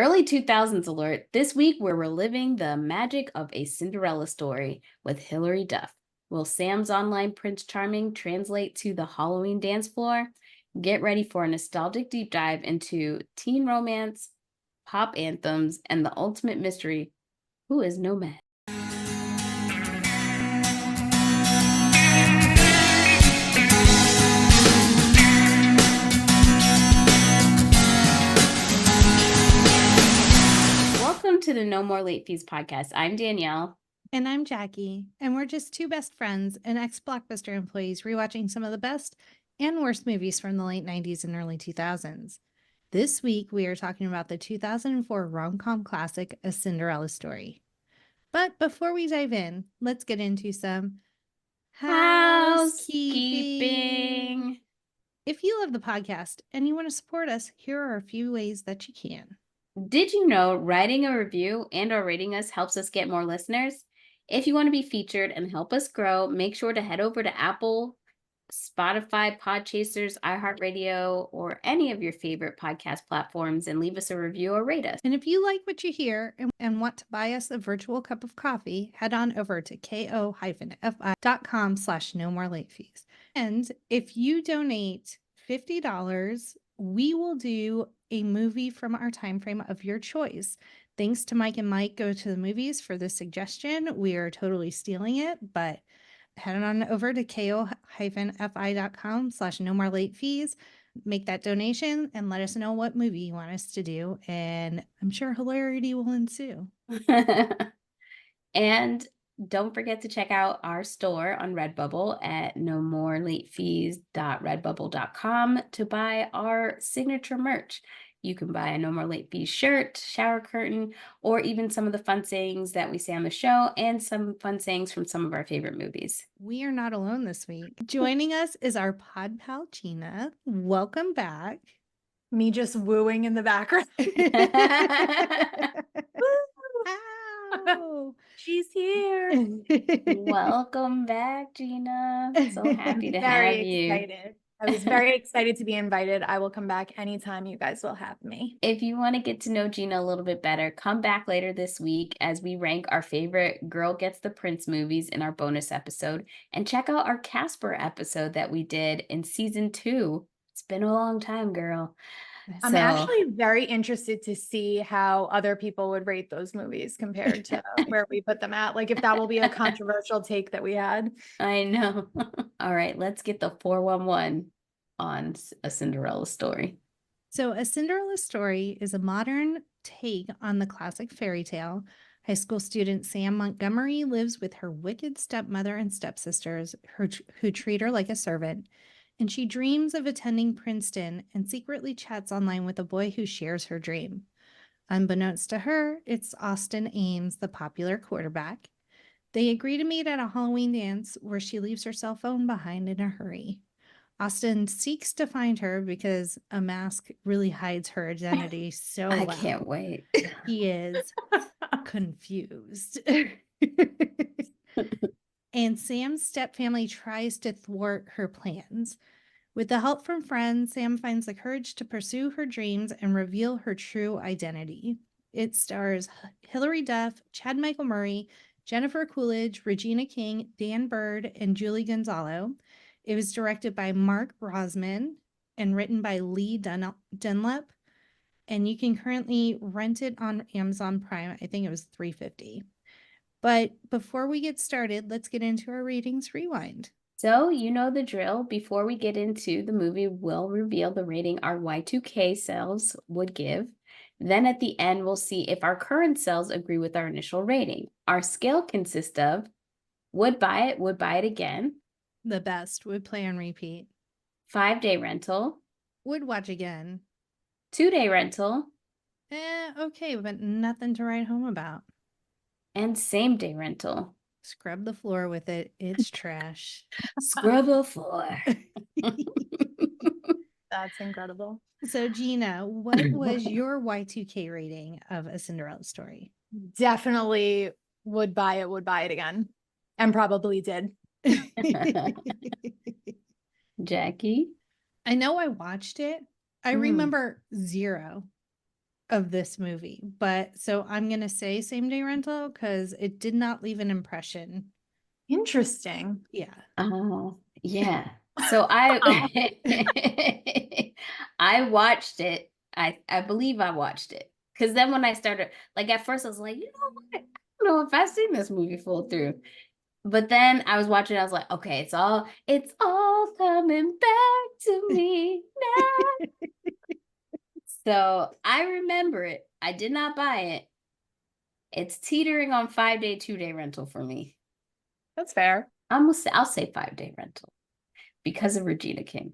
Early 2000s alert. This week, we're reliving the magic of A Cinderella Story with Hilary Duff. Will Sam's online Prince Charming translate to the Halloween dance floor? Get ready for a nostalgic deep dive into teen romance, pop anthems, and the ultimate mystery: who is Nomad? Welcome to the No More Late Fees podcast. I'm Danielle. And I'm Jackie, and we're just two best friends and ex-Blockbuster employees rewatching some of the best and worst movies from the late 90s and early 2000s. This week, we are talking about the 2004 rom-com classic, A Cinderella Story. But before we dive in, let's get into some housekeeping. If you love the podcast and you want to support us, here are a few ways that you can. Did you know writing a review and/or rating us helps us get more listeners? If you want to be featured and help us grow, make sure to head over to Apple, Spotify, Podchasers, iHeartRadio, or any of your favorite podcast platforms and leave us a review or rate us. And if you like what you hear and want to buy us a virtual cup of coffee, head on over to ko-fi.com/no-more-late-fees. And if you donate $50, we will do a movie from our time frame of your choice. Thanks to Mike and Mike Go to the Movies for this suggestion. We are totally stealing it, but head on over to ko-fi.com/no-more-late-fees. Make that donation and let us know what movie you want us to do. And I'm sure hilarity will ensue. And don't forget to check out our store on Redbubble at nomorelatefees.redbubble.com to buy our signature merch. You can buy a No More Late Fees shirt, shower curtain, or even some of the fun sayings that we say on the show and some fun sayings from some of our favorite movies. We are not alone this week. Joining us is our pod pal, Gina. Welcome back. Me just wooing in the background. Ow. She's here. Welcome back, Gina. So happy to have you. Excited. I was very excited to be invited. I will come back anytime you guys will have me. If you want to get to know Gina a little bit better, come back later this week as we rank our favorite Girl Gets the Prince movies in our bonus episode, and check out our Casper episode that we did in season 2. It's been a long time, girl. I'm actually very interested to see how other people would rate those movies compared to where we put them at. Like if that will be a controversial take that we had. I know. All right, let's get the 411 on A Cinderella Story. So A Cinderella Story is a modern take on the classic fairy tale. High school student Sam Montgomery lives with her wicked stepmother and stepsisters who treat her like a servant. And she dreams of attending Princeton and secretly chats online with a boy who shares her dream. Unbeknownst to her, it's Austin Ames, the popular quarterback. They agree to meet at a Halloween dance where she leaves her cell phone behind in a hurry. Austin seeks to find her because a mask really hides her identity so well. I can't wait. He is confused. And Sam's stepfamily tries to thwart her plans. With the help from friends, Sam finds the courage to pursue her dreams and reveal her true identity. It stars Hilary Duff, Chad Michael Murray, Jennifer Coolidge, Regina King, Dan Bird, and Julie Gonzalo. It was directed by Mark Brosman and written by Lee Dunlap. And you can currently rent it on Amazon Prime. I think it was $3.50. But before we get started, let's get into our ratings rewind. So you know the drill. Before we get into the movie, we'll reveal the rating our Y2K selves would give. Then at the end, we'll see if our current selves agree with our initial rating. Our scale consists of would buy it again. The best, would play on repeat. 5-day rental. Would watch again. 2-day rental. Okay, but nothing to write home about. And same-day rental. Scrub the floor with it. It's trash. Scrub the floor. That's incredible. So Gina, what was your Y2K rating of A Cinderella Story? Definitely would buy it again. And probably did. Jackie? I know I watched it. I remember 0. of this movie. But so I'm going to say same day rental because it did not leave an impression. Interesting. Yeah. Oh, yeah. So I I watched it. I believe I watched it. Because then when I started, like at first I was like, you know what? I don't know if I've seen this movie full through. But then I was watching, I was like, okay, it's all coming back to me now. So I remember it. I did not buy it. It's teetering on 5-day, 2-day rental for me. That's fair. I'll say 5-day rental because of Regina King.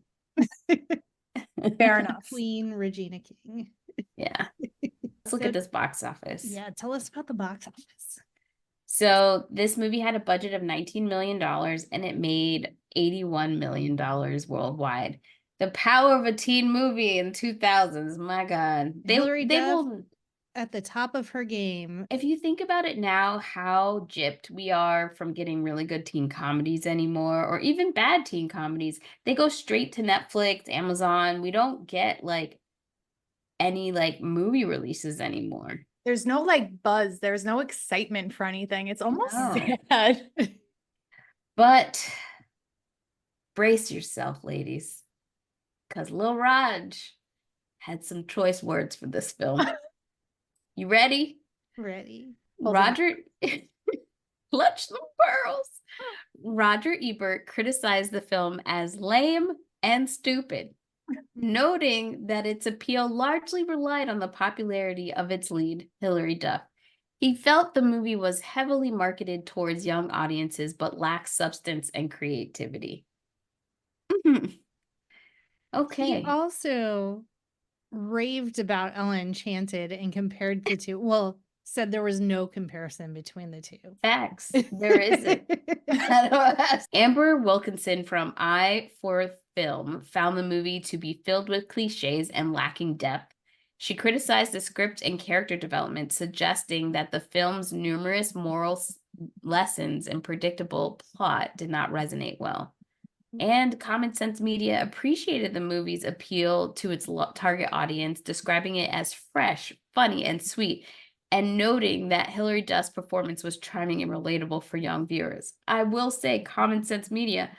Fair enough. Queen Regina King. Yeah. Let's look at this box office. Yeah, tell us about the box office. So this movie had a budget of $19 million and it made $81 million worldwide. The power of a teen movie in 2000s. My God. Hilary They Duff will, at the top of her game. if you think about it now, how gypped we are from getting really good teen comedies anymore, or even bad teen comedies. They go straight to Netflix, Amazon. We don't get like any like movie releases anymore. There's no like buzz. There's no excitement for anything. It's almost No. sad. But brace yourself, ladies, because Lil Raj had some choice words for this film. You ready? Ready. Roger, clutch the pearls. Roger Ebert criticized the film as lame and stupid, noting that its appeal largely relied on the popularity of its lead, Hilary Duff. He felt the movie was heavily marketed towards young audiences but lacked substance and creativity. Okay. He also raved about Ella Enchanted and compared the two. Well, said there was no comparison between the two. Facts. There isn't. Amber Wilkinson from I for Film found the movie to be filled with cliches and lacking depth. She criticized the script and character development, suggesting that the film's numerous moral lessons and predictable plot did not resonate well. And Common Sense Media appreciated the movie's appeal to its target audience, describing it as fresh, funny, and sweet, and noting that Hilary Duff's performance was charming and relatable for young viewers. I will say Common Sense Media,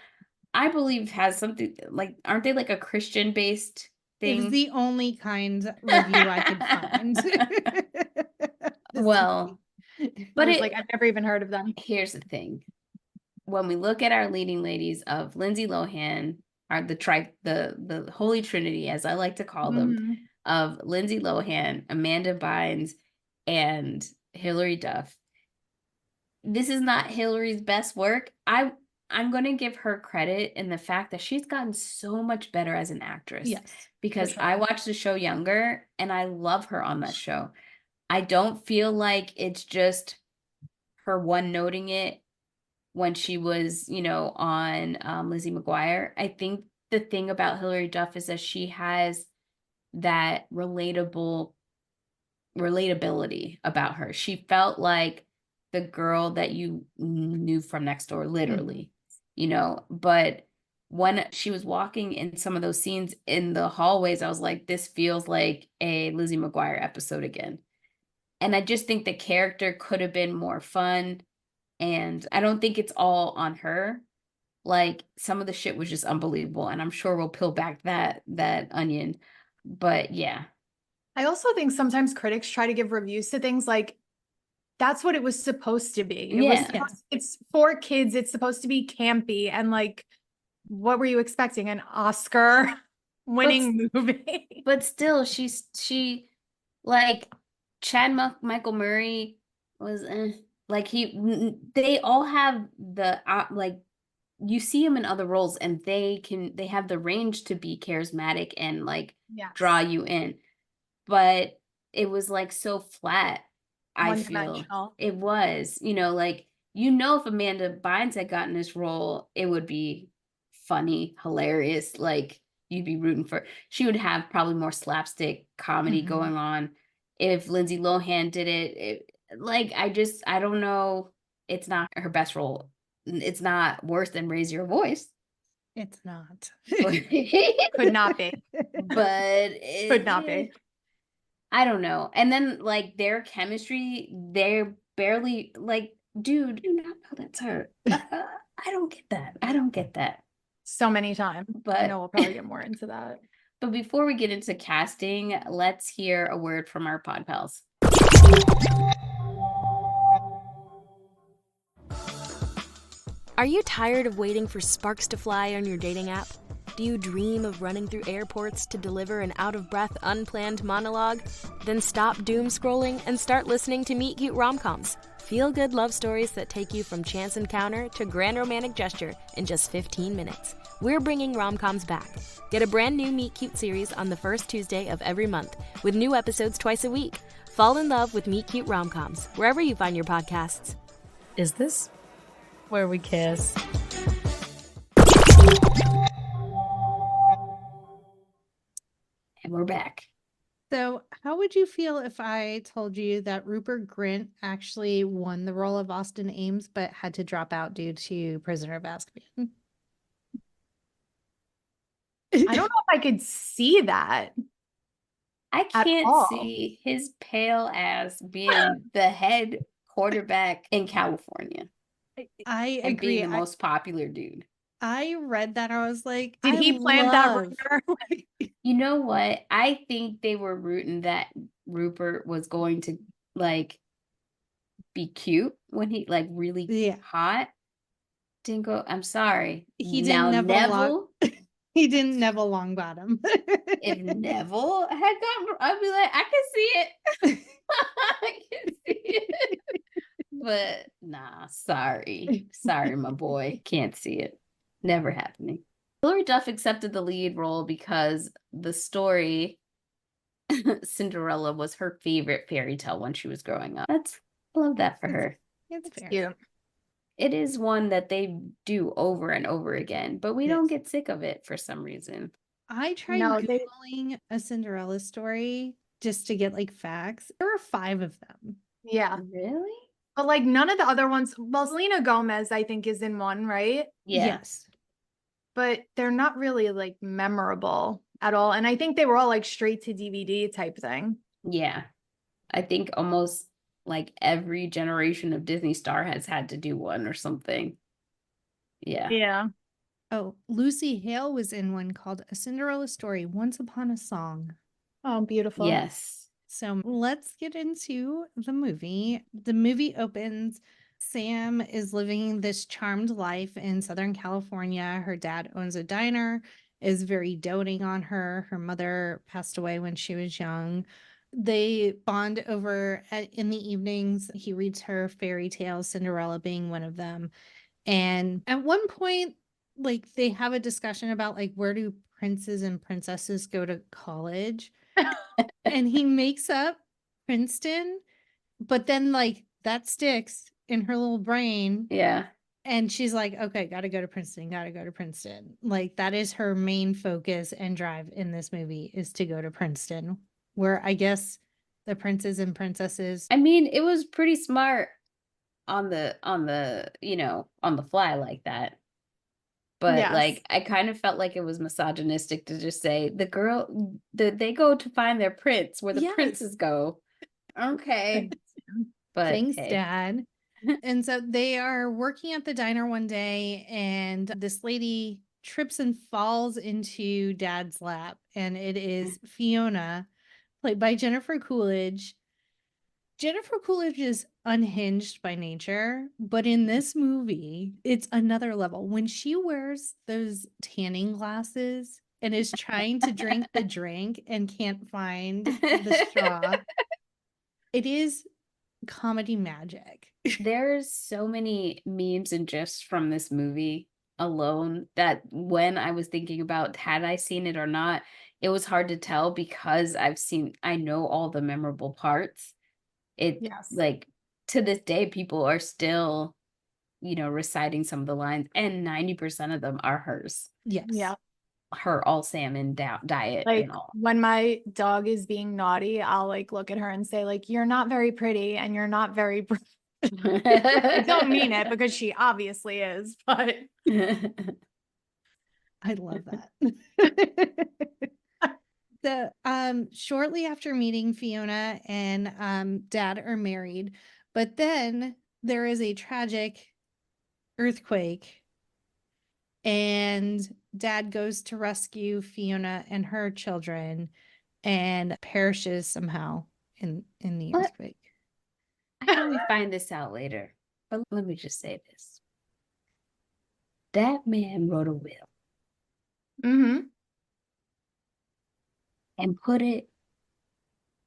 I believe, has something like, aren't they like a Christian-based thing? It was the only kind review I could find. Well, but I've never even heard of them. Here's the thing. When we look at our leading ladies of Lindsay Lohan, are the Holy Trinity, as I like to call them, of Lindsay Lohan, Amanda Bynes, and Hilary Duff. This is not Hilary's best work. I'm going to give her credit in the fact that she's gotten so much better as an actress. Yes, because I watched the show younger and I love her on that show. I don't feel like it's just her one-noting it when she was, on Lizzie McGuire. I think the thing about Hilary Duff is that she has that relatability about her. She felt like the girl that you knew from next door, literally, but when she was walking in some of those scenes in the hallways, I was like, this feels like a Lizzie McGuire episode again. And I just think the character could have been more fun. And I don't think it's all on her. Like, some of the shit was just unbelievable. And I'm sure we'll peel back that onion. But yeah. I also think sometimes critics try to give reviews to things like, that's what it was supposed to be. It's for kids. It's supposed to be campy. And like, what were you expecting? An Oscar winning movie? But still, she like Chad Michael Murray was like they all have the like, you see them in other roles and they have the range to be charismatic and like draw you in, but it was like so flat. I feel it was, like, if Amanda Bynes had gotten this role, it would be funny, hilarious, like you'd be rooting for. She would have probably more slapstick comedy going on. If Lindsay Lohan did it, I don't know. It's not her best role. It's not worse than Raise Your Voice. It's not. Could not be. But could not be. I don't know. And then like their chemistry, they're barely like, dude, you do not know that's her. I don't get that. I don't get that. So many times. But I know we'll probably get more into that. But before we get into casting, let's hear a word from our pod pals. Are you tired of waiting for sparks to fly on your dating app? Do you dream of running through airports to deliver an out-of-breath, unplanned monologue? Then stop doom scrolling and start listening to Meet Cute Rom-Coms. Feel-good love stories that take you from chance encounter to grand romantic gesture in just 15 minutes. We're bringing rom-coms back. Get a brand new Meet Cute series on the first Tuesday of every month, with new episodes twice a week. Fall in love with Meet Cute Rom-Coms, wherever you find your podcasts. Is this where we kiss? And we're back. So how would you feel if I told you that Rupert Grint actually won the role of Austin Ames, but had to drop out due to Prisoner of Azkaban? I don't know if I could see that. I can't all. see his pale ass being the head quarterback in California I and agree. being the most popular dude. I read that. I was like, Did he plant that rumor? You know what? I think they were rooting that Rupert was going to like be cute when he like really hot. Didn't go. I'm sorry. He didn't now Neville. He didn't Neville Longbottom. If Neville had gone, I'd be like, I can see it. I can see it. But nah, sorry. Sorry, my boy. Can't see it. Never happening. Hilary Duff accepted the lead role because the story Cinderella was her favorite fairy tale when she was growing up. I love that for her. It's fair. Cute. It is one that they do over and over again, but we don't get sick of it for some reason. I tried Googling A Cinderella Story just to get like facts. There are 5 of them. Yeah. Really? But like none of the other ones, well, Selena Gomez, I think, is in one, right? Yeah. Yes. But they're not really like memorable at all. And I think they were all like straight to DVD type thing. Yeah. I think almost like every generation of Disney star has had to do one or something. Yeah. Yeah. Oh, Lucy Hale was in one called A Cinderella Story, Once Upon a Song. Oh, beautiful. Yes. So let's get into the movie. The movie opens. Sam is living this charmed life in Southern California. Her dad owns a diner, is very doting on her. Her mother passed away when she was young. They bond over in the evenings. He reads her fairy tales, Cinderella being one of them. And at one point, like they have a discussion about like where do princes and princesses go to college? And he makes up Princeton, but then like that sticks in her little brain. Yeah. And she's like, okay, gotta go to Princeton, gotta go to Princeton. Like that is her main focus and drive in this movie, is to go to Princeton, where I guess the princes and princesses. I mean, it was pretty smart on the on the fly like that. But like I kind of felt like it was misogynistic to just say they go to find their prince where the princes go. Okay. But thanks, Dad. And so they are working at the diner one day, and this lady trips and falls into Dad's lap, and it is Fiona, played by Jennifer Coolidge. Jennifer Coolidge is unhinged by nature, but in this movie, it's another level. When she wears those tanning glasses and is trying to drink the drink and can't find the straw, it is comedy magic. There's so many memes and gifs from this movie alone that when I was thinking about had I seen it or not, it was hard to tell because I know all the memorable parts. Like to this day, people are still, reciting some of the lines, and 90% of them are hers. Yes. Yeah. Her all salmon diet like and all. When my dog is being naughty, I'll like look at her and say like, you're not very pretty and you're not very I don't mean it because she obviously is, but I love that. Shortly after meeting, Fiona and Dad are married, but then there is a tragic earthquake, and Dad goes to rescue Fiona and her children and perishes somehow in the What? earthquake. I probably find this out later, but let me just say this. That man wrote a will Mm-hmm. and put it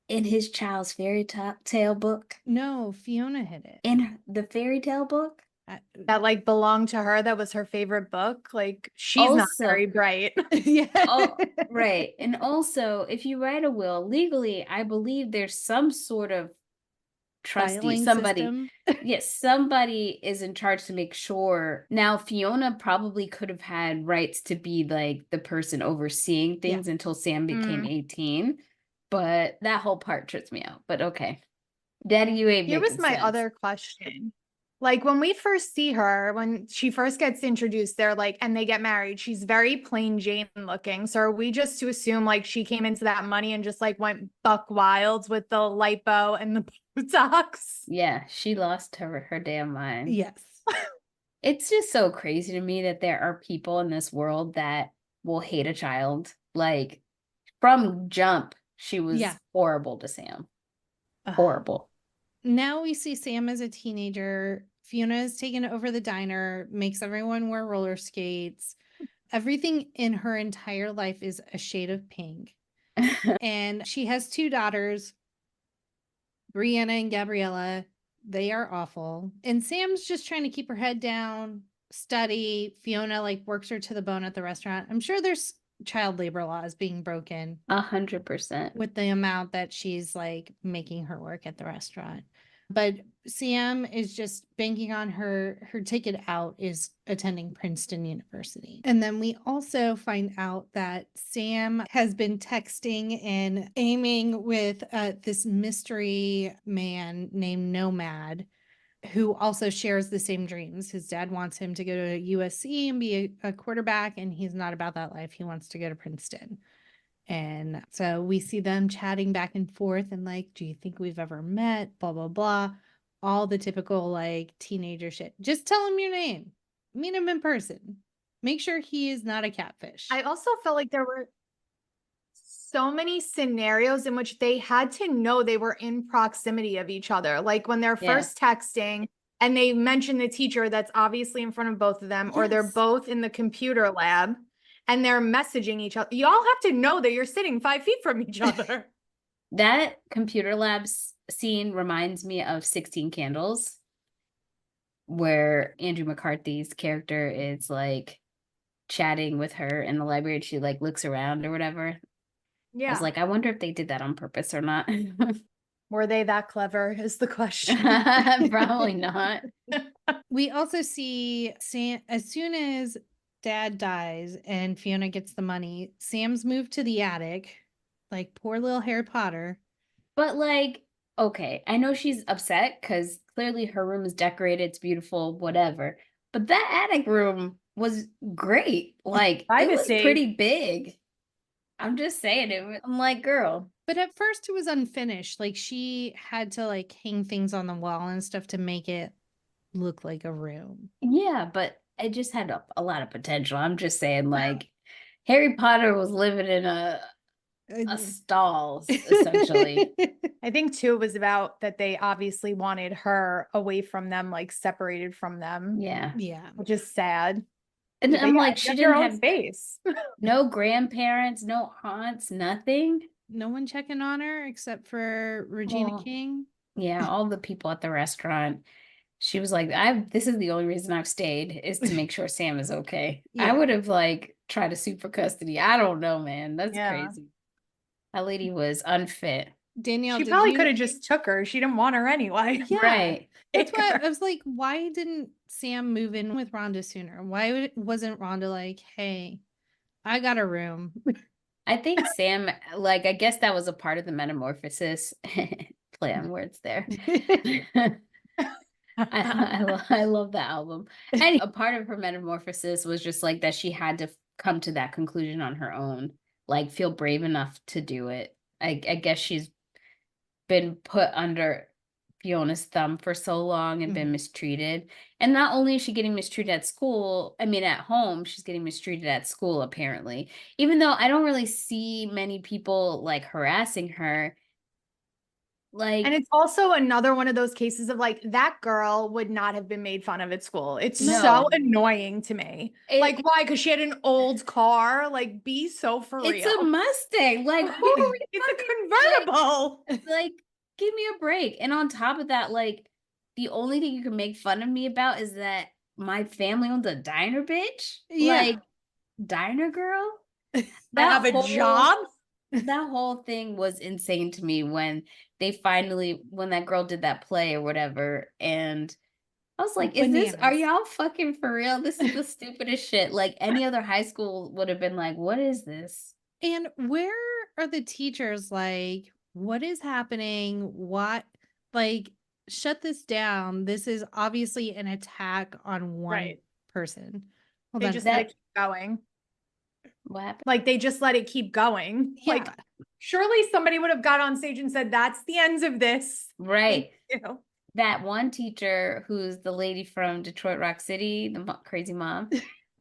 in his child's fairy tale book. No, Fiona hid it. In the fairy tale book? That like belonged to her. That was her favorite book. Like she's not very bright. Yeah. Oh, right. And also, if you write a will legally, I believe there's some sort of trustee, Filing somebody. system. Yes, somebody is in charge to make sure. Now, Fiona probably could have had rights to be like the person overseeing things until Sam became 18. But that whole part trips me out. But okay. Daddy, you ain't Here was making my sense. other question. Like when we first see her, when she first gets introduced, they're like, and they get married, she's very plain Jane looking. So are we just to assume like she came into that money and just like went buck wild with the lipo and the Botox? Yeah, she lost her damn mind. Yes. It's just so crazy to me that there are people in this world that will hate a child. Like from jump, she was horrible to Sam. Horrible. Now we see Sam as a teenager. Fiona has taken over the diner, makes everyone wear roller skates. Everything in her entire life is a shade of pink. And she has 2 daughters, Brianna and Gabriella. They are awful. And Sam's just trying to keep her head down, study. Fiona like works her to the bone at the restaurant. I'm sure there's child labor laws being broken 100% with the amount that she's like making her work at the restaurant. But Sam is just banking on her ticket out is attending Princeton University. And then we also find out that Sam has been texting and aiming with this mystery man named Nomad, who also shares the same dreams. His dad wants him to go to USC and be a quarterback, and he's not about that life. He wants to go to Princeton. And so we see them chatting back and forth and like, do you think we've ever met? Blah, blah, blah. All the typical like teenager shit. Just tell him your name. Meet him in person. Make sure he is not a catfish. I also felt like there were so many scenarios in which they had to know they were in proximity of each other. Like when they're first texting and they mention the teacher that's obviously in front of both of them, or they're both in the computer lab and they're messaging each other. You all have to know that you're sitting 5 feet from each other. That computer labs scene reminds me of 16 Candles, where Andrew McCarthy's character is like chatting with her in the library and she like looks around or whatever. I was like, I wonder if they did that on purpose or not. Were they that clever is the question. Probably not. We also see Sam, as soon as Dad dies and Fiona gets the money, Sam's moved to the attic, like poor little Harry Potter. But like, okay, I know she's upset because clearly her room is decorated, it's beautiful, whatever. But that attic room was great. Like, it was pretty big. I'm just saying it. I'm like, girl. But at first it was unfinished. Like she had to like hang things on the wall and stuff to make it look like a room. Yeah, but it just had a lot of potential. I'm just saying, like, Harry Potter was living in a stalls, essentially. I think too, it was about that they obviously wanted her away from them, like separated from them. Yeah. Yeah. Which is sad. And I'm like, she didn't have space. No grandparents, no aunts, nothing. No one checking on her except for Regina King. Yeah, all the people at the restaurant. She was like, this is the only reason I've stayed is to make sure Sam is okay. Yeah. I would have like tried to sue for custody. I don't know, man. That's crazy. That lady was unfit. Danielle, she probably could have just took her. She didn't want her anyway. Yeah. Right. That's why I was like, why didn't Sam move in with Rhonda sooner? Why wasn't Rhonda like, hey, I got a room? I think Sam, like, I guess that was a part of the metamorphosis. Play on words there. I love that album. And a part of her metamorphosis was just like that she had to come to that conclusion on her own. like feel brave enough to do it. I guess she's been put under Fiona's thumb for so long and been mistreated. And not only is she getting mistreated at school, I mean, at home, she's getting mistreated at school, apparently. Even though I don't really see many people like harassing her. Like, and it's also another one of those cases of like, that girl would not have been made fun of at school. It's so annoying to me. Like, why? Because she had an old car. Like, be so for real. It's a Mustang. Like, who are we it's a convertible. Like, give me a break. And on top of that, like, the only thing you can make fun of me about is that my family owns a diner, bitch. Yeah. Like, diner girl. I have a job. That whole thing was insane to me when that girl did that play or whatever. And I was like, are y'all fucking for real? This is the stupidest shit. Like, any other high school would have been like, what is this? And where are the teachers like, what is happening? What, like, shut this down. This is obviously an attack on one person. Well, they just let it keep going. What happened? Like, they just let it keep going. Yeah. Like, surely somebody would have got on stage and said, that's the ends of this. Right. You know? That one teacher who's the lady from Detroit Rock City, the crazy mom,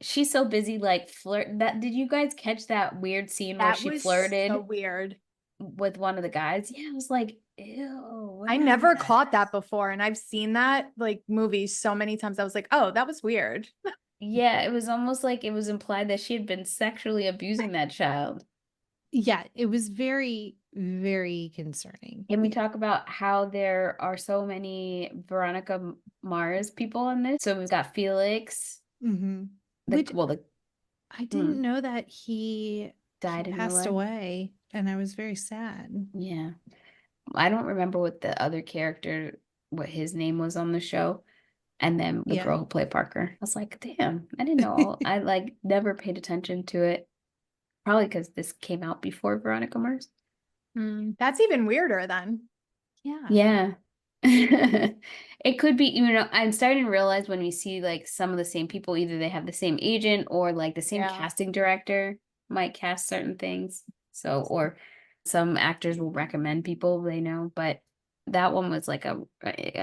she's so busy like did you guys catch that weird scene where she flirted so weird with one of the guys? Yeah, I was like, ew. I never caught that before, and I've seen that like movies so many times. I was like, oh, that was weird. Yeah, it was almost like it was implied that she had been sexually abusing that child. Yeah, it was very, very concerning. Can we talk about how there are so many Veronica Mars people in this? So we've got Felix. I didn't know that he passed away, and I was very sad. Yeah. I don't remember what his name was on the show. And then the girl who played Parker. I was like, damn, I didn't know. I like never paid attention to it. Probably because this came out before Veronica Mars. That's even weirder then. Yeah. It could be, I'm starting to realize when we see like some of the same people, either they have the same agent or like the same casting director might cast certain things. So, or some actors will recommend people they know, but that one was like an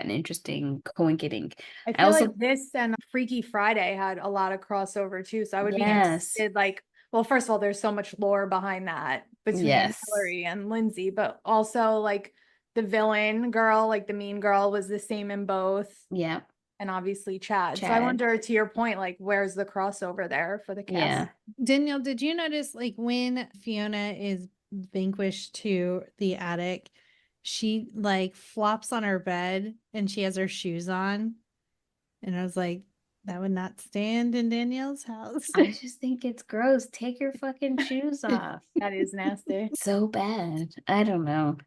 interesting coincidence. I feel like this and Freaky Friday had a lot of crossover too. So I would be interested, like, well, first of all, there's so much lore behind that between Hillary and Lindsay, but also like the villain girl, like the mean girl, was the same in both. Yeah. And obviously Chad. So I wonder, to your point, like, where's the crossover there for the cast? Yeah. Danielle, did you notice like when Fiona is vanquished to the attic, she like flops on her bed and she has her shoes on? And I was like, that would not stand in Danielle's house. I just think it's gross. Take your fucking shoes off. That is nasty. So bad. I don't know.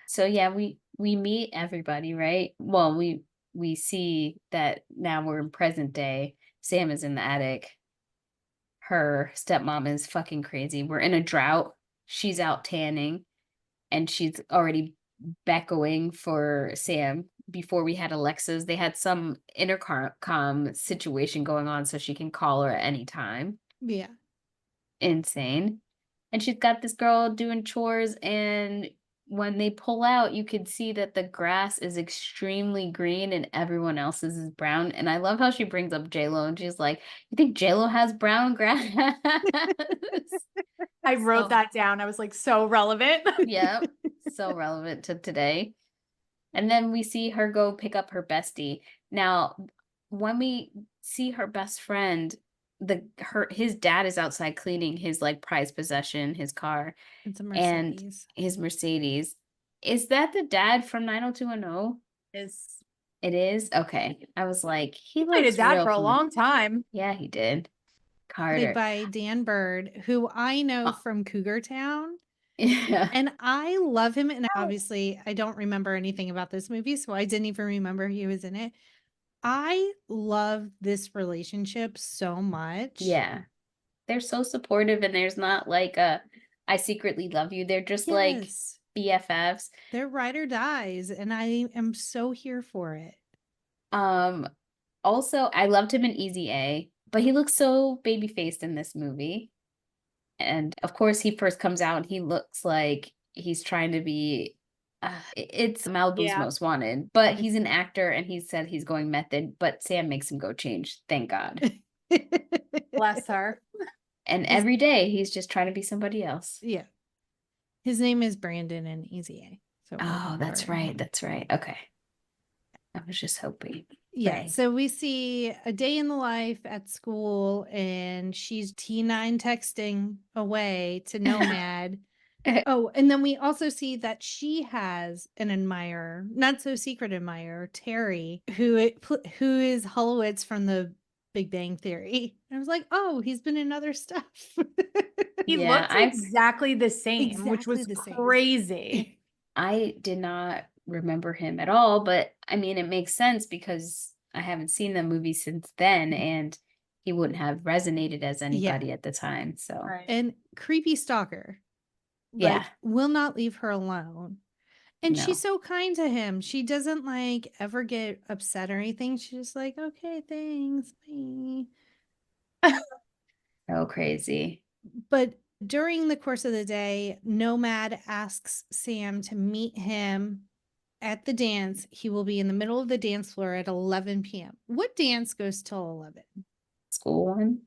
So yeah, we meet everybody, right? Well, we see that now we're in present day. Sam is in the attic. Her stepmom is fucking crazy. We're in a drought. She's out tanning and she's already beckoing for Sam. Before we had Alexa's, they had some intercom situation going on so she can call her at any time. Yeah. Insane. And she's got this girl doing chores, and when they pull out, you could see that the grass is extremely green and everyone else's is brown. And I love how she brings up J-Lo and she's like, you think J-Lo has brown grass? I wrote that down. I was like, so relevant. Yeah, so relevant to today. And then we see her go pick up her bestie. Now, when we see her best friend, his dad is outside cleaning his like prized possession, his car. It's a Mercedes. And his Mercedes. Is that the dad from 90210? It is? Okay. I was like, he looks did that for a long time. Yeah, he did. Carter. Played by Dan Bird, who I know from Cougar Town. Yeah. And I love him. And obviously, I don't remember anything about this movie, so I didn't even remember he was in it. I love this relationship so much. Yeah. They're so supportive, and there's not like I secretly love you. They're just like BFFs. They're ride or dies, and I am so here for it. Also, I loved him in Easy A, but he looks so baby-faced in this movie. And of course, he first comes out and he looks like he's trying to be, it's Malibu's Most Wanted, but he's an actor and he said he's going method, but Sam makes him go change. Thank God. Bless her. And every day he's just trying to be somebody else. Yeah. His name is Brandon in Easy A. So oh, that's right. That's right. Okay. I was just hoping. Yeah. So we see a day in the life at school and she's T9 texting away to Nomad. Oh, and then we also see that she has an admirer, not so secret admirer, Terry, who is Horowitz from the Big Bang Theory. And I was like, oh, he's been in other stuff. He looks exactly the same, which was crazy. I did not remember him at all, but I mean, it makes sense because I haven't seen the movie since then, and he wouldn't have resonated as anybody at the time. So, and creepy stalker. Yeah. Will not leave her alone. And she's so kind to him. She doesn't like ever get upset or anything. She's just like, okay, thanks. Bye. So crazy. But during the course of the day, Nomad asks Sam to meet him at the dance. He will be in the middle of the dance floor at 11 p.m. What dance goes till 11? School one?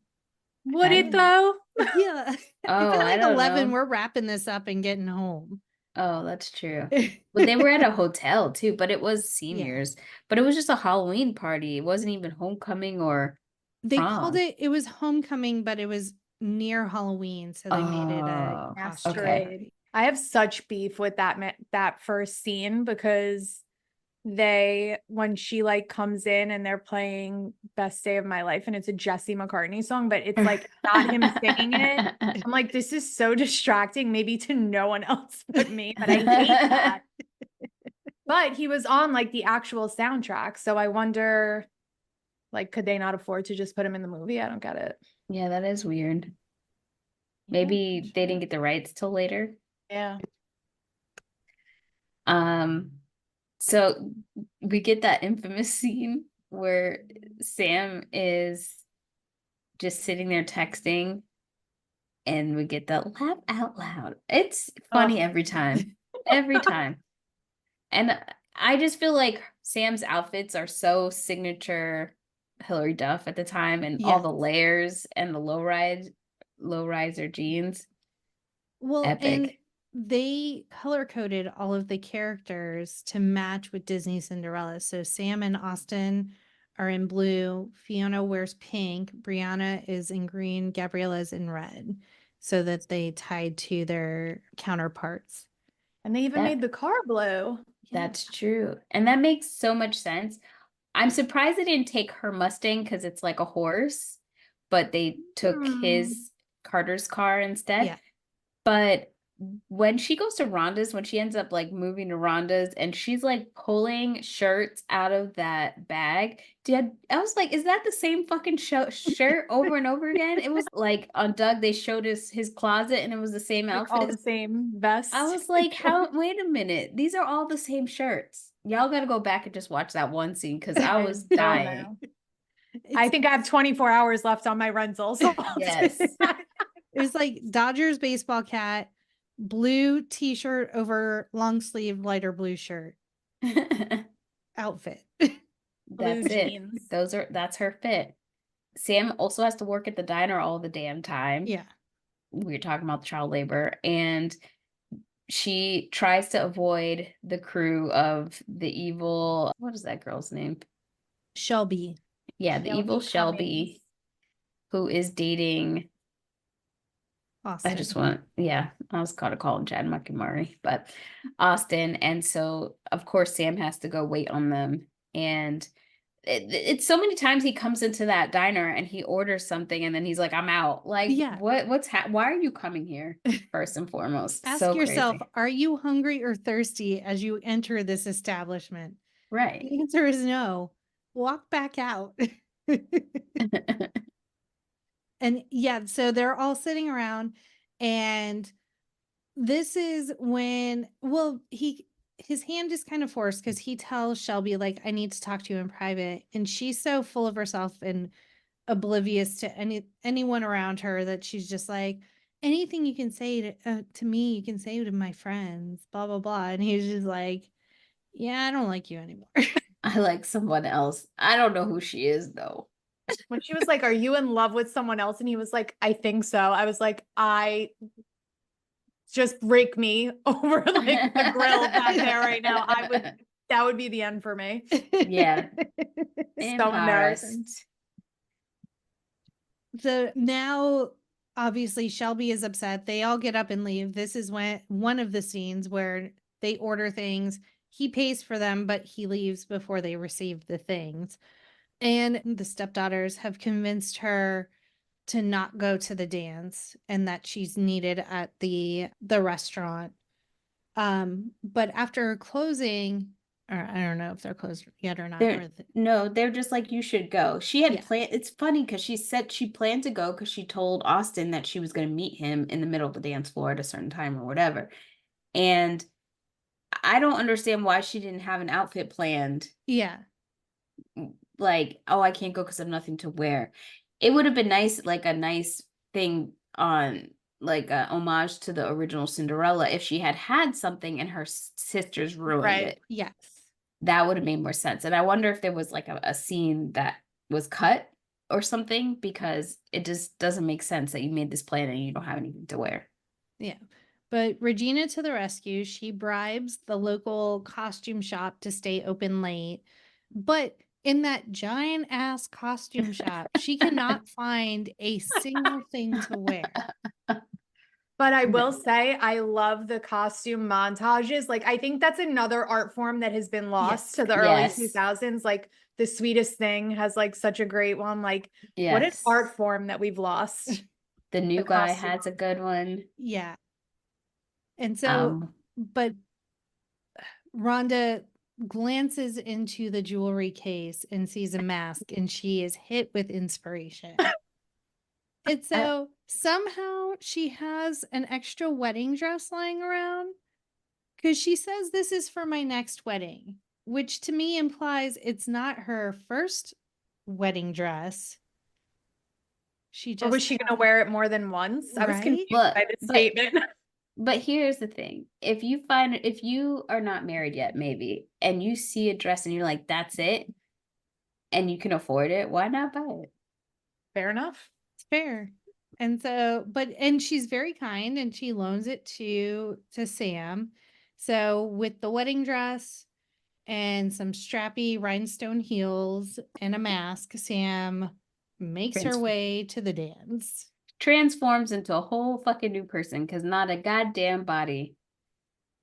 Would it though? Yeah. Oh, I feel like 11, know. we're wrapping this up and getting home. Oh, that's true. But they were at a hotel too, but it was seniors. But it was just a Halloween party. It wasn't even homecoming or They prom. called it was homecoming, but it was near Halloween, so they made it a masquerade. Okay. I have such beef with that first scene because when she like comes in and they're playing Best Day of My Life and it's a Jesse McCartney song, but it's like not him singing it. I'm like, this is so distracting, maybe to no one else but me, but I hate that. But he was on like the actual soundtrack, so I wonder, like, could they not afford to just put him in the movie? I don't get it. Yeah, that is weird. Maybe they didn't get the rights till later. Yeah. So we get that infamous scene where Sam is just sitting there texting and we get that laugh out loud. It's funny every time. Every time. And I just feel like Sam's outfits are so signature Hilary Duff at the time, and all the layers and the low riser jeans. Well, Epic. and they color coded all of the characters to match with Disney Cinderella. So Sam and Austin are in blue, Fiona wears pink, Brianna is in green, Gabriella's in red, so that they tied to their counterparts. And they even made the car blue. That's true. And that makes so much sense. I'm surprised they didn't take her Mustang because it's like a horse, but they took his Carter's car instead. Yeah. But when she goes to Rhonda's, when she ends up like moving to Rhonda's and she's like pulling shirts out of that bag, I was like, is that the same fucking shirt over and over again? It was like on Doug, they showed us his closet and it was the same outfit. All the same vest. I was like, wait a minute. These are all the same shirts. Y'all got to go back and just watch that one scene because I was dying. I think I have 24 hours left on my rental. So yes. It was like Dodgers baseball cap, blue t-shirt over long sleeve lighter blue shirt outfit. That's it. That's her fit. Sam also has to work at the diner all the damn time. Yeah. We were talking about child labor, and she tries to avoid the crew of the evil, what is that girl's name? Shelby. Yeah, the evil Shelby, who is dating Austin. I was going to call him Chad Murray, but Austin. And so, of course, Sam has to go wait on them. And it's so many times he comes into that diner and he orders something and then he's like, I'm out. Like, why are you coming here? First and foremost. Ask yourself, are you hungry or thirsty as you enter this establishment? Right. The answer is no. Walk back out. And yeah, so they're all sitting around, and this is when, his hand is kind of forced because he tells Shelby, like, I need to talk to you in private. And she's so full of herself and oblivious to anyone around her that she's just like, anything you can say to me, you can say to my friends, blah, blah, blah. And he was just like, yeah, I don't like you anymore. I like someone else. I don't know who she is, though. When she was like, are you in love with someone else? And he was like, I think so. I was like, I just rake me over like the grill back there right now. That would be the end for me. Yeah. So embarrassing. So now, obviously, Shelby is upset. They all get up and leave. This is one of the scenes where they order things. He pays for them, but he leaves before they receive the things. And the stepdaughters have convinced her to not go to the dance and that she's needed at the restaurant. But after closing, or I don't know if they're closed yet or not. No, they're just like, you should go. She had planned. It's funny because she said she planned to go because she told Austin that she was going to meet him in the middle of the dance floor at a certain time or whatever. And I don't understand why she didn't have an outfit planned. Yeah. Like, oh, I can't go because I have nothing to wear. It would have been nice, like a nice thing on like a homage to the original Cinderella if she had something and her sisters ruined it. Yes. That would have made more sense. And I wonder if there was like a scene that was cut or something, because it just doesn't make sense that you made this plan and you don't have anything to wear. Yeah. But Regina to the rescue. She bribes the local costume shop to stay open late. But in that giant ass costume shop, she cannot find a single thing to wear. But I will say, I love the costume montages. Like, I think that's another art form that has been lost to the early 2000s. Like, The Sweetest Thing has like such a great one. Like, what an art form that we've lost. The New Guy has a good one. Yeah. And so, but Rhonda glances into the jewelry case and sees a mask, and she is hit with inspiration. And so somehow she has an extra wedding dress lying around because she says, this is for my next wedding, which to me implies it's not her first wedding dress. Or was she going to wear it more than once? I was confused by the statement. But here's the thing. If you are not married yet, maybe, and you see a dress and you're like, that's it, and you can afford it, why not buy it? Fair enough. It's fair. And so, and she's very kind and she loans it to Sam. So with the wedding dress and some strappy rhinestone heels and a mask, Sam makes her way to the dance. Transforms into a whole fucking new person because not a goddamn body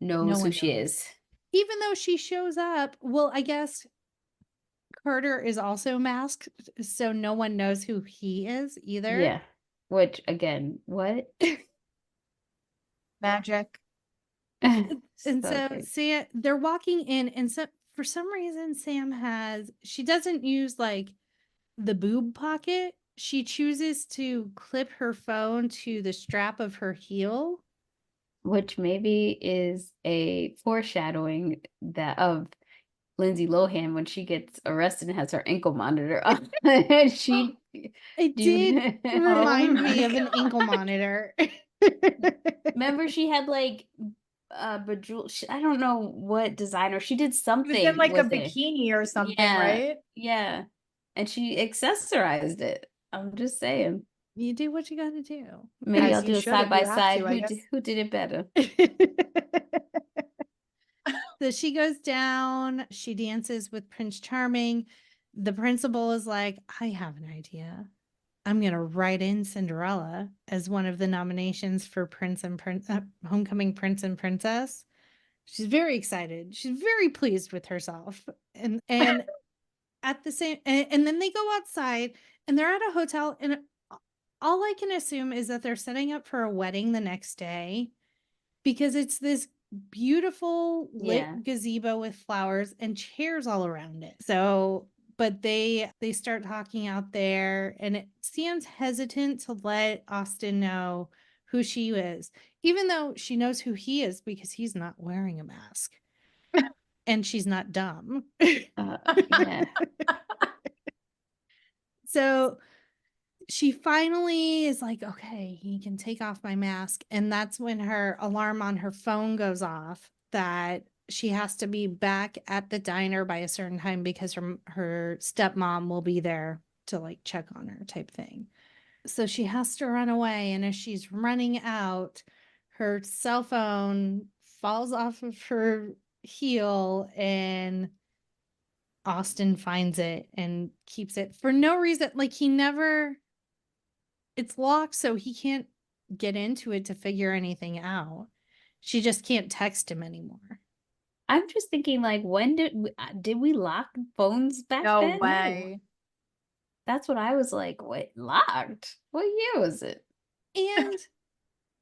knows who she is. Even though she shows up, well, I guess Carter is also masked, so no one knows who he is either. Yeah. Which, again, what? Magic. And so Sam, they're walking in, and so for some reason, she doesn't use like the boob pocket. She chooses to clip her phone to the strap of her heel. Which maybe is a foreshadowing of Lindsay Lohan when she gets arrested and has her ankle monitor on. It did remind me of an ankle monitor. Remember, she had like bejeweled, I don't know what designer. She did something. It was in like a bikini or something, right? Yeah. And she accessorized it. I'm just saying. You do what you got to do. Maybe I'll do a side by side. Who did it better? So she goes down. She dances with Prince Charming. The principal is like, I have an idea. I'm going to write in Cinderella as one of the nominations for Homecoming Prince and Princess. She's very excited. She's very pleased with herself. And at the same, and then they go outside and they're at a hotel, and all I can assume is that they're setting up for a wedding the next day, because it's this beautiful lit gazebo with flowers and chairs all around it. So, but they start talking out there, and Sam's hesitant to let Austin know who she is, even though she knows who he is because he's not wearing a mask. And she's not dumb. Yeah. So she finally is like, okay, he can take off my mask. And that's when her alarm on her phone goes off that she has to be back at the diner by a certain time because her stepmom will be there to like check on her type thing. So she has to run away. And as she's running out, her cell phone falls off of her heel and Austin finds it and keeps it for no reason. Like it's locked, so he can't get into it to figure anything out. She just can't text him anymore. I'm just thinking, like, when did we lock phones back then? No way. That's what I was like, wait, locked? What year was it? And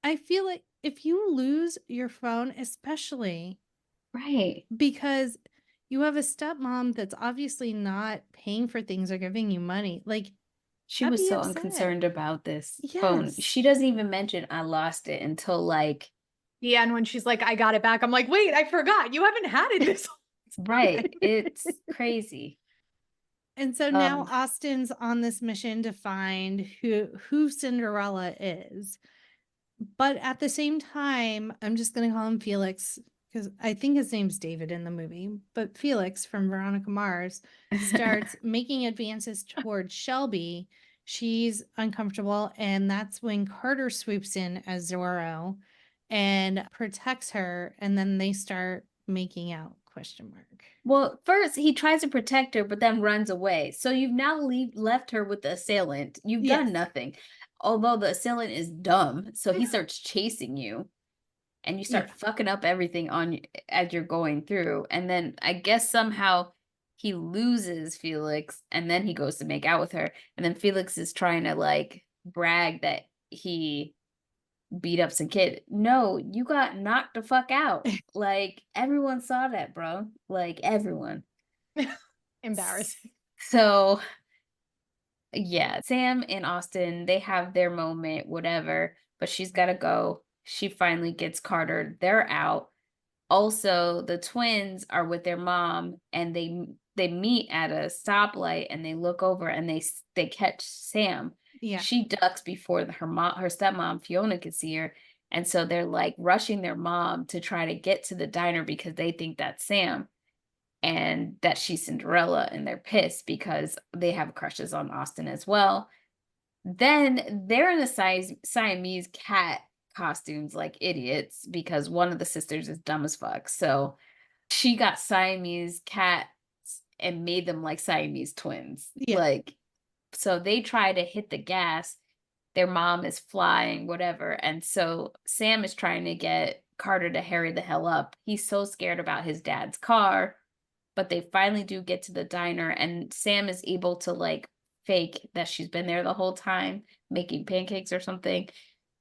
I feel like if you lose your phone, especially Right, because you have a stepmom that's obviously not paying for things or giving you money, like she I'd was be so upset. unconcerned about this phone. Yes. She doesn't even mention I lost it until like Yeah, and when she's like, I got it back, I'm like, wait, I forgot. You haven't had it this whole time. right. It's crazy. And so now Austin's on this mission to find who Cinderella is. But at the same time, I'm just going to call him Felix because I think his name's David in the movie. But Felix from Veronica Mars starts making advances towards Shelby. She's uncomfortable. And that's when Carter swoops in as Zorro and protects her. And then they start making out, ? Well, first he tries to protect her, but then runs away. So you've now left her with the assailant. You've done Yes. nothing. Although the assailant is dumb, so he starts chasing you, and you start fucking up everything as you're going through. And then I guess somehow he loses Felix, and then he goes to make out with her. And then Felix is trying to like brag that he beat up some kid. No, you got knocked the fuck out. Like everyone saw that, bro. Like everyone. Embarrassing. So yeah, Sam and Austin, they have their moment, whatever, but she's got to go. She finally gets Carter. They're out. Also, the twins are with their mom, and they meet at a stoplight, and they look over and they catch Sam. Yeah. She ducks before her stepmom Fiona could see her, and so they're like rushing their mom to try to get to the diner because they think that's Sam and that she's Cinderella, and they're pissed because they have crushes on Austin as well. Then they're in the Siamese cat costumes like idiots because one of the sisters is dumb as fuck. So she got Siamese cats and made them like Siamese twins. Yeah. Like, so they try to hit the gas. Their mom is flying, whatever. And so Sam is trying to get Carter to hurry the hell up. He's so scared about his dad's car, but they finally do get to the diner, and Sam is able to like fake that she's been there the whole time making pancakes or something.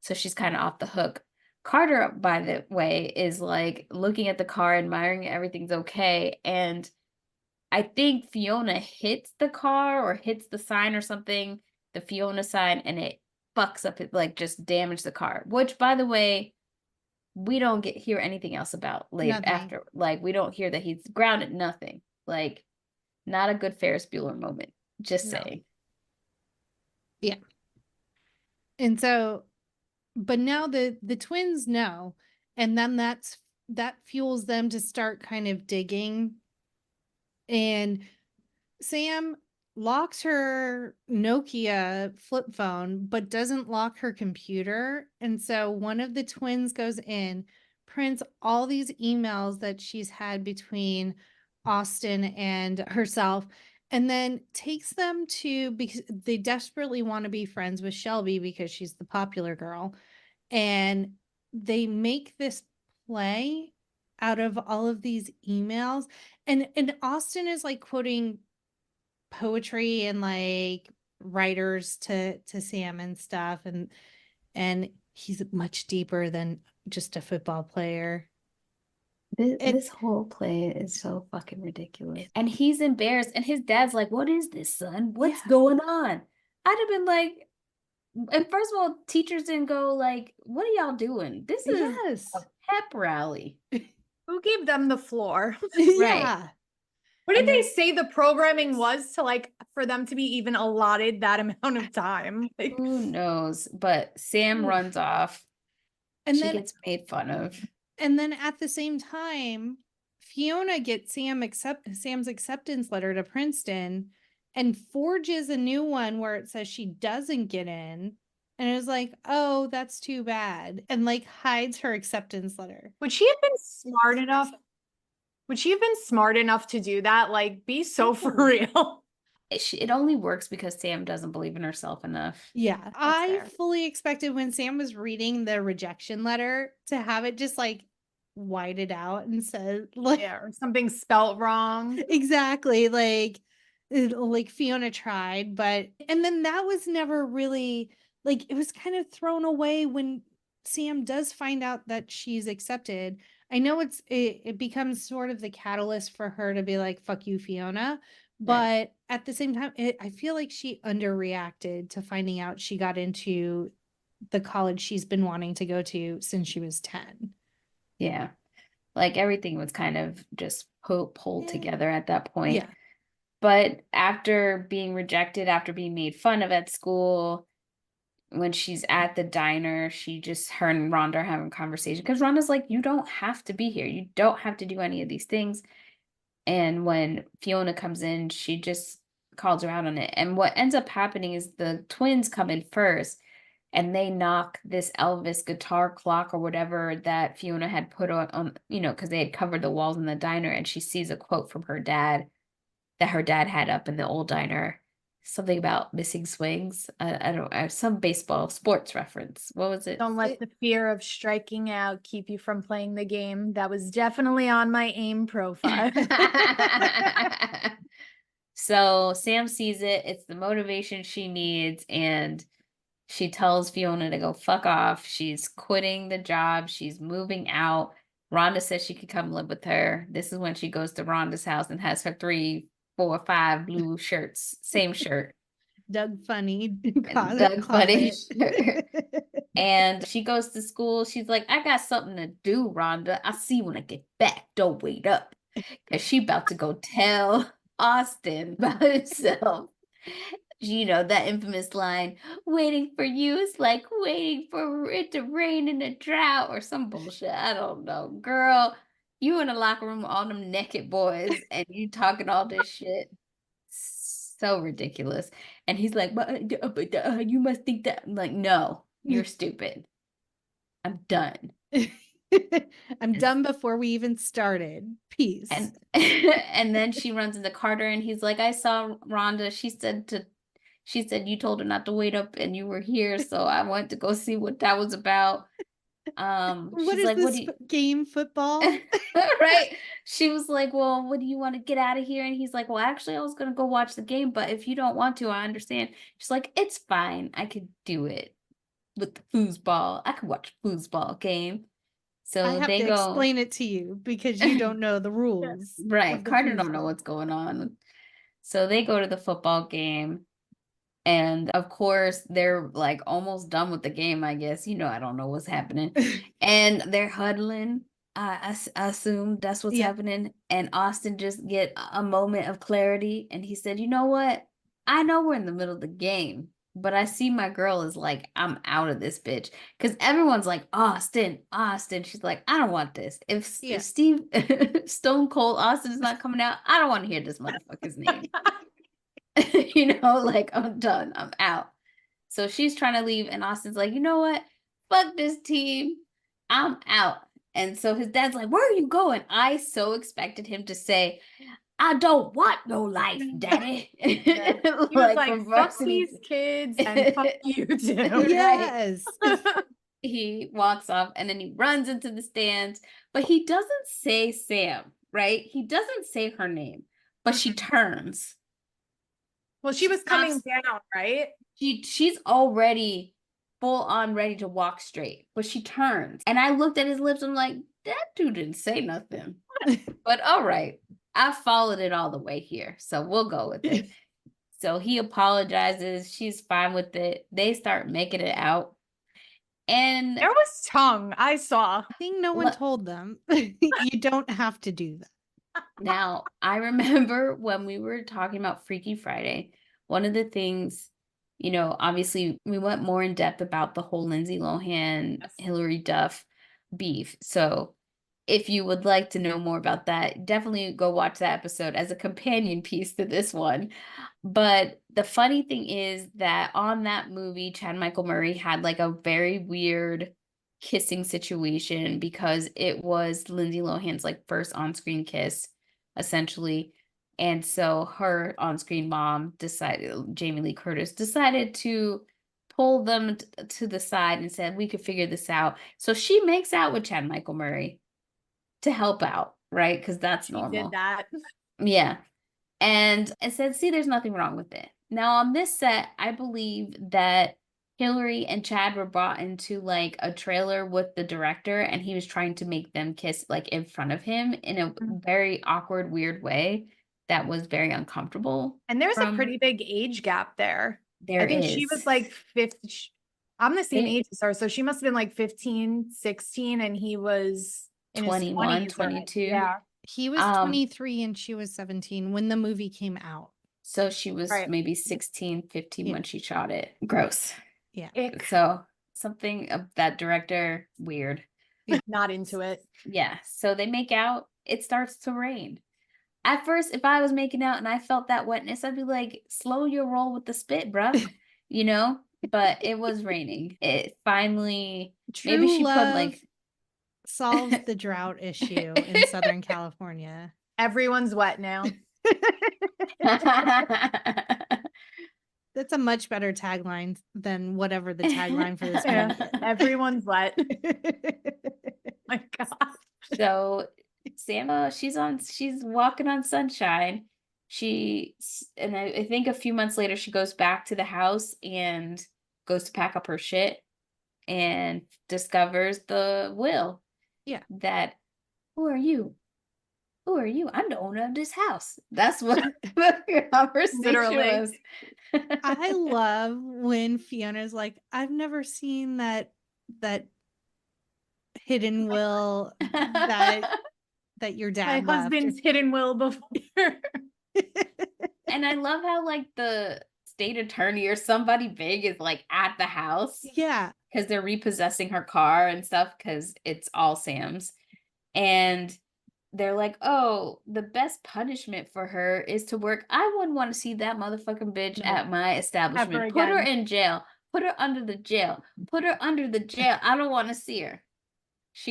So she's kind of off the hook. Carter, by the way, is like looking at the car, admiring everything's okay. And I think Fiona hits the car or hits the sign or something, the Fiona sign, and it fucks up, it like just damaged the car, which by the way, we don't hear anything else about later after. Like we don't hear that he's grounded, nothing. Like not a good Ferris Bueller moment. Just saying. Yeah. And so, but now the twins know, and then that fuels them to start kind of digging. And Sam locks her Nokia flip phone, but doesn't lock her computer. And so one of the twins goes in, prints all these emails that she's had between Austin and herself, and then takes them because they desperately want to be friends with Shelby because she's the popular girl. And they make this play out of all of these emails. And Austin is like quoting poetry and like writers to Sam and stuff, and he's much deeper than just a football player. This whole play is so fucking ridiculous. And he's embarrassed, and his dad's like, what is this, son? What's going on? I'd have been like, and first of all, teachers didn't go like, what are y'all doing? This is a pep rally. Who gave them the floor? Yeah. What did they say the programming was to like for them to be even allotted that amount of time? Like, who knows? But Sam runs off. And she then gets made fun of. And then at the same time, Fiona gets Sam's acceptance letter to Princeton and forges a new one where it says she doesn't get in. And it was like, oh, that's too bad. And like hides her acceptance letter. would she have been smart enough? Would she have been smart enough to do that? Like, be so for real. It only works because Sam doesn't believe in herself enough. Yeah. I fair. fully expected when Sam was reading the rejection letter to have it just like whited out and said like Yeah, or something spelt wrong. exactly like Fiona tried, but and then that was never really like it was kind of thrown away when Sam does find out that she's accepted. I know it becomes sort of the catalyst for her to be like, fuck you, Fiona. But at the same time, I feel like she underreacted to finding out she got into the college she's been wanting to go to since she was 10. Yeah. Like everything was kind of just pulled together at that point. Yeah. But after being rejected, after being made fun of at school, when she's at the diner, her and Rhonda are having a conversation because Rhonda's like, you don't have to be here. You don't have to do any of these things. And when Fiona comes in, she just calls her out on it. And what ends up happening is the twins come in first and they knock this Elvis guitar clock or whatever that Fiona had put on because they had covered the walls in the diner. And she sees a quote from her dad that her dad had up in the old diner. Something about missing swings. I don't some baseball sports reference. What was it? Don't let the fear of striking out keep you from playing the game. That was definitely on my AIM profile. So Sam sees it. It's the motivation she needs. And she tells Fiona to go fuck off. She's quitting the job. She's moving out. Rhonda says she could come live with her. This is when she goes to Rhonda's house and has her 3, 4, 5 blue shirts. Same shirt. Doug Funny. Doug Funny shirt. And she goes to school. She's like, I got something to do, Rhonda. I'll see you when I get back. Don't wait up. Because she about to go tell Austin about himself. That infamous line, waiting for you is like waiting for it to rain in a drought or some bullshit. I don't know. Girl, you in the locker room with all them naked boys and you talking all this shit. So ridiculous. And he's like, but you must think that. I'm like, no, you're stupid. I'm done. I'm done before we even started. Peace. And then she runs into Carter and he's like, I saw Rhonda. She said you told her not to wait up and you were here, so I went to go see what that was about. What She's is like, this game football? Right. She was like, well, what do you want to get out of here? And he's like, well, actually, I was going to go watch the game, but if you don't want to, I understand. She's like, it's fine. I could do it with the foosball. I could watch foosball game. So I have they to go explain it to you because you don't know the rules. Right. Carter don't know what's going on. So they go to the football game. And of course, they're like almost done with the game, I guess. I don't know what's happening. And they're huddling. I assume that's what's happening. And Austin just get a moment of clarity. And he said, you know what? I know we're in the middle of the game, but I see my girl is like, I'm out of this bitch. Because everyone's like, Austin. She's like, I don't want this. If Steve Stone Cold Austin is not coming out, I don't want to hear this motherfucker's name. Like, I'm done. I'm out. So she's trying to leave, and Austin's like, you know what? Fuck this team. I'm out. And so his dad's like, where are you going? I so expected him to say, I don't want no life, daddy. Yeah. He was like, fuck these kids and fuck you too. Yes. He walks off and then he runs into the stands, but he doesn't say Sam, right? He doesn't say her name, but she turns. Well, she was coming down, right? She's already full on ready to walk straight, but she turns. And I looked at his lips. I'm like, that dude didn't say nothing. But all right, I followed it all the way here. So we'll go with it. So he apologizes. She's fine with it. They start making it out. And there was tongue. I saw. I think no one told them. You don't have to do that. Now, I remember when we were talking about Freaky Friday, one of the things, obviously we went more in depth about the whole Lindsay Lohan, Yes. Hilary Duff beef. So if you would like to know more about that, definitely go watch that episode as a companion piece to this one. But the funny thing is that on that movie, Chad Michael Murray had like a very weird kissing situation because it was Lindsay Lohan's like first on-screen kiss, essentially. And so her on-screen mom Jamie Lee Curtis decided to pull them to the side and said, we could figure this out. So she makes out with Chad Michael Murray to help out, right? Because that's normal. Did that. Yeah. And I said, see, there's nothing wrong with it. Now, on this set, I believe that Hillary and Chad were brought into like a trailer with the director, and he was trying to make them kiss like in front of him in a very awkward, weird way that was very uncomfortable. And there's a pretty big age gap there. I think she was like 50. I'm the same age as her, so she must have been like 15, 16, and he was in 21, his 20s, 22. Yeah. He was 23 and she was 17 when the movie came out. So she was maybe 16, 15 when she shot it. Gross. Yeah. Ick. So something of that director, weird. Not into it. Yeah. So they make out. It starts to rain. At first, if I was making out and I felt that wetness, I'd be like, slow your roll with the spit, bruh. But it was raining. It finally, maybe she put like solves the drought issue in Southern California. Everyone's wet now. That's a much better tagline than whatever the tagline for this movie is. Everyone's wet. My God. So Sam, she's walking on sunshine. And I think a few months later, she goes back to the house and goes to pack up her shit and discovers the will. Yeah. That, who are you? Who are you? I'm the owner of this house. That's what the conversation was. I love when Fiona's like, I've never seen that hidden will that your dad My left. husband's hidden will before. And I love how like the state attorney or somebody big is like at the house. Yeah. Because they're repossessing her car and stuff because it's all Sam's. And they're like, oh, the best punishment for her is to work. I wouldn't want to see that motherfucking bitch at my establishment. Put her in jail. Put her under the jail. Put her under the jail. I don't want to see her.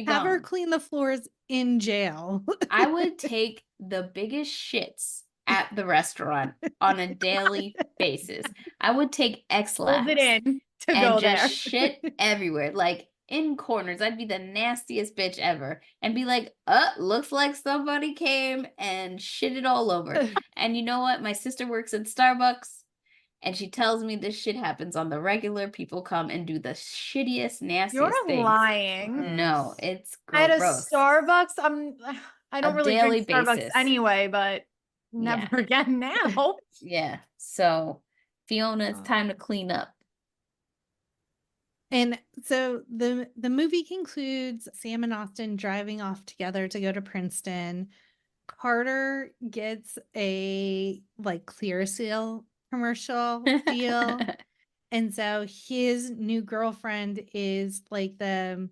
Have her clean the floors in jail. I would take the biggest shits at the restaurant on a daily basis. I would take X-Lax Hold it in to and go just there. shit everywhere, like in corners. I'd be the nastiest bitch ever and be like, looks like somebody came and shit it all over. And you know what? My sister works at Starbucks and she tells me this shit happens on the regular. People come and do the shittiest, nastiest You're things. lying. No, it's gross. At a Starbucks, I don't really drink Starbucks anyway, but never again now. Yeah. So Fiona, it's time to clean up. And so the movie concludes Sam and Austin driving off together to go to Princeton. Carter gets a like ClearSeal commercial deal. And so his new girlfriend is like the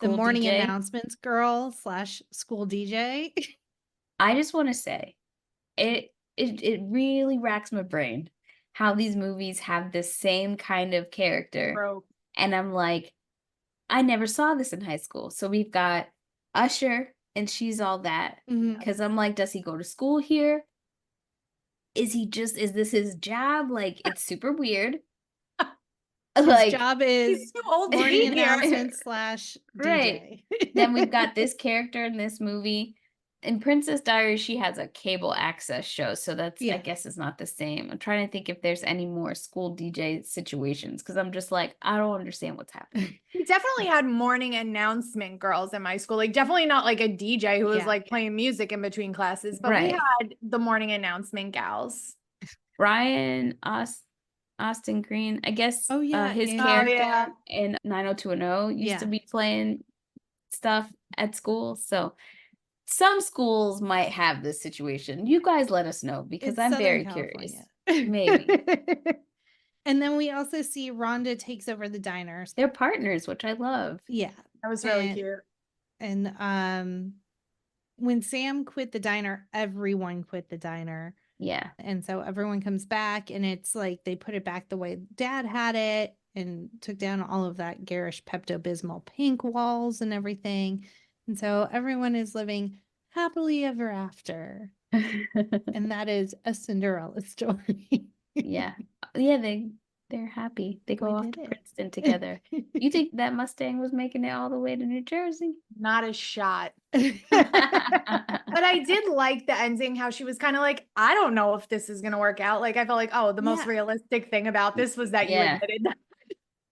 morning DJ. Announcements girl / school DJ. I just want to say it really racks my brain how these movies have the same kind of character. Bro. And I'm like, I never saw this in high school. So we've got Usher and She's All That. Because I'm like, does he go to school here? Is this his job? Like, it's super weird. His job is morning announcement / DJ. Right. Then we've got this character in this movie. In Princess Diaries, she has a cable access show, so that's I guess it's not the same. I'm trying to think if there's any more school DJ situations because I'm just like, I don't understand what's happening. We definitely had morning announcement girls in my school, like definitely not like a DJ who was like playing music in between classes, but we had the morning announcement gals. Ryan Austin Green, I guess. His character in 90210 used to be playing stuff at school, so. some schools might have this situation. You guys let us know because It's I'm Southern very California. curious. Maybe. And then we also see Rhonda takes over the diners. They're partners, which I love. Yeah. That was really And- cute. And when Sam quit the diner, everyone quit the diner. Yeah. And so everyone comes back and it's like they put it back the way Dad had it and took down all of that garish Pepto-Bismol pink walls and everything. And so everyone is living happily ever after. And that is A Cinderella Story. Yeah. Yeah, they're happy. They go We off did to it. Princeton together. You think that Mustang was making it all the way to New Jersey? Not a shot. But I did like the ending, how she was kind of like, I don't know if this is going to work out. Like, I felt like, oh, the most Yeah. realistic thing about this was that you Yeah. admitted that.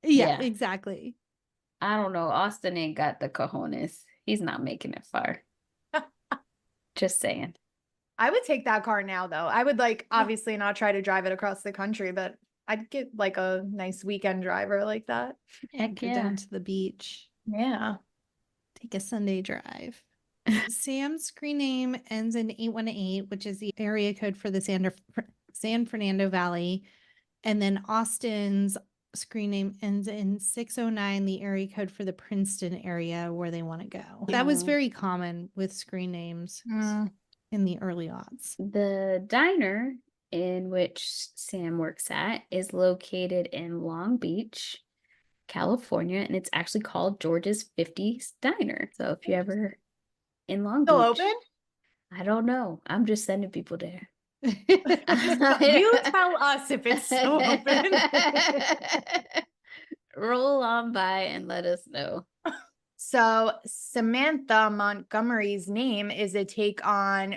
Yeah, Yeah. exactly. I don't know. Austin ain't got the cojones. He's not making it far. Just saying. I would take that car now, though. I would like obviously not try to drive it across the country, but I'd get like a nice weekend driver like that. Heck Go yeah. down to the beach. Yeah. Take a Sunday drive. Sam's screen name ends in 818, which is the area code for the San Fernando Valley. And then Austin's screen name ends in 609, the area code for the Princeton area where they want to go. That was Mhm. very common with screen names in the early aughts. The diner in which Sam works at is located in Long Beach, California, and it's actually called George's 50s Diner. So if you ever in Long Still Beach, open? I don't know. I'm just sending people there. You tell us if it's still open. Roll on by and let us know. So Samantha Montgomery's name is a take on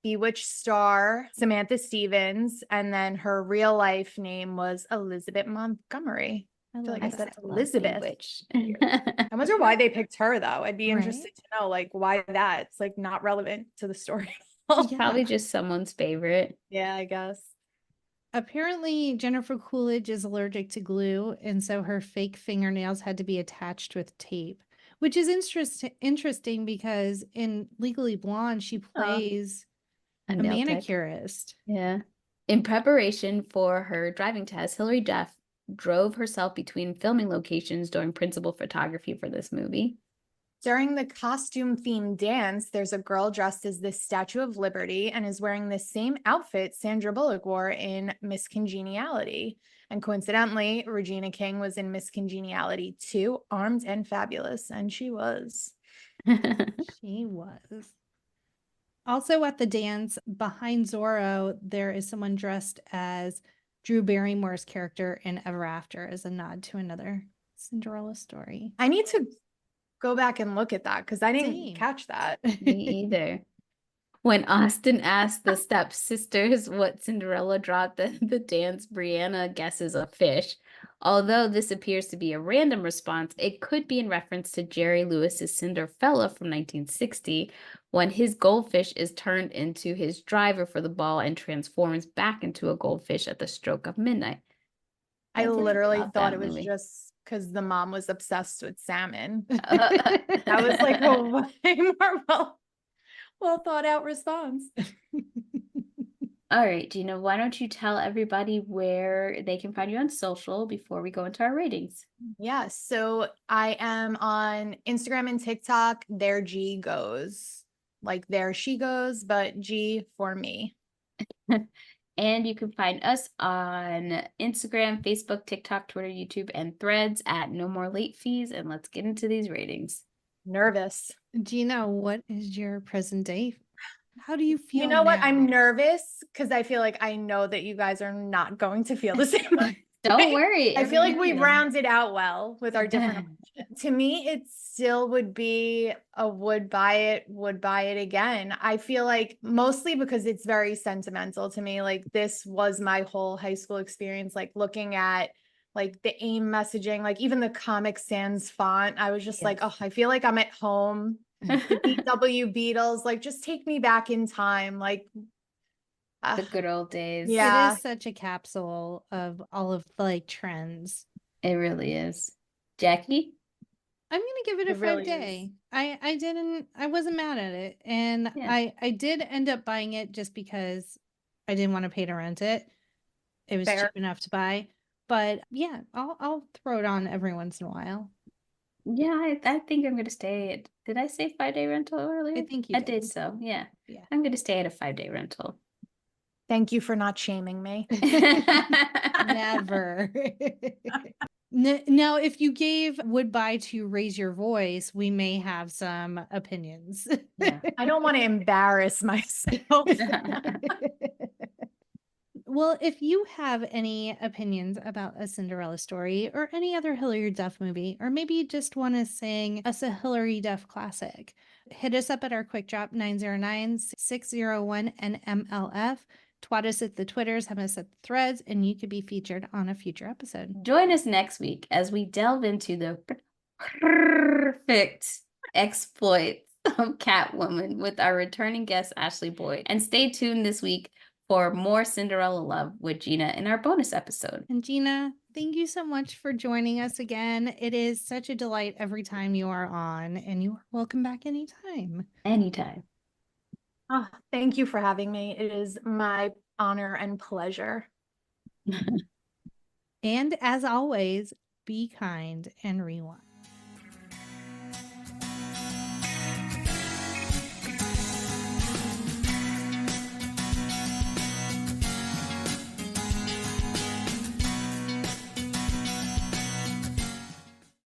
Bewitched star Samantha Stevens, and then her real life name was Elizabeth Montgomery. I feel like I said Elizabeth. Bewitched. I wonder why they picked her though. I'd be interested Right? to know like why that. It's like not relevant to the story. Yeah. Probably just someone's favorite. Yeah, I guess. Apparently, Jennifer Coolidge is allergic to glue, and so her fake fingernails had to be attached with tape, which is interesting because in Legally Blonde, she plays a nail tech. manicurist. Yeah. In preparation for her driving test, Hilary Duff drove herself between filming locations doing principal photography for this movie. During the costume themed dance, there's a girl dressed as the Statue of Liberty and is wearing the same outfit Sandra Bullock wore in Miss Congeniality. And coincidentally, Regina King was in Miss Congeniality too, Armed and Fabulous, and she was. She was. Also at the dance, behind Zorro, there is someone dressed as Drew Barrymore's character in Ever After as a nod to another Cinderella story. I need to go back and look at that because I didn't Same. catch that. Me either. When Austin asked the stepsisters what Cinderella dropped at the dance, Brianna guesses a fish. Although this appears to be a random response, it could be in reference to Jerry Lewis's Cinderella from 1960, when his goldfish is turned into his driver for the ball and transforms back into a goldfish at the stroke of midnight. I did literally love thought that it was movie. just because the mom was obsessed with salmon. That That was like a way more well thought out response. All right, Gina, why don't you tell everybody where they can find you on social before we go into our ratings? Yeah, so I am on Instagram and TikTok. There G goes. Like there she goes, but G for me. And you can find us on Instagram, Facebook, TikTok, Twitter, YouTube, and Threads at No More Late Fees. And let's get into these ratings. Nervous. Gina, what is your present day? How do you feel? You know what? now? I'm nervous because I feel like I know that you guys are not going to feel the same way. Don't worry. I feel like we everybody- rounded out well with our different emotions. To me, it still would be a would buy it again. I feel like mostly because it's very sentimental to me. Like this was my whole high school experience, like looking at like the AIM messaging, like even the Comic Sans font. I was just like, oh, I feel like I'm at home. The BW Beatles, like just take me back in time. Like The good old days. Yeah. It is such a capsule of all of the like trends. It really is. Jackie? I'm gonna give it a It really 5-day. I wasn't mad at it. And Yeah. I did end up buying it just because I didn't want to pay to rent it. It was Fair. cheap enough to buy. But yeah, I'll throw it on every once in a while. Yeah, I think I'm gonna stay at, did I say 5-day rental earlier? I think you I did did. so, yeah. Yeah. I'm gonna stay at a 5-day rental. Thank you for not shaming me. Never. Now, if you gave would buy to Raise Your Voice, we may have some opinions. Yeah. I don't want to embarrass myself. Well, if you have any opinions about A Cinderella Story or any other Hilary Duff movie, or maybe you just want to sing us a Hilary Duff classic, hit us up at our quick drop 909-601-NMLF. Twat us at the Twitters, have us at the threads, and you could be featured on a future episode. Join us next week as we delve into the perfect exploits of Catwoman with our returning guest, Ashley Boyd. And stay tuned this week for more Cinderella love with Gina in our bonus episode. And Gina, thank you so much for joining us again. It is such a delight every time you are on, and you are welcome back anytime. Anytime. Oh, thank you for having me. It is my honor and pleasure. And as always, be kind and rewind.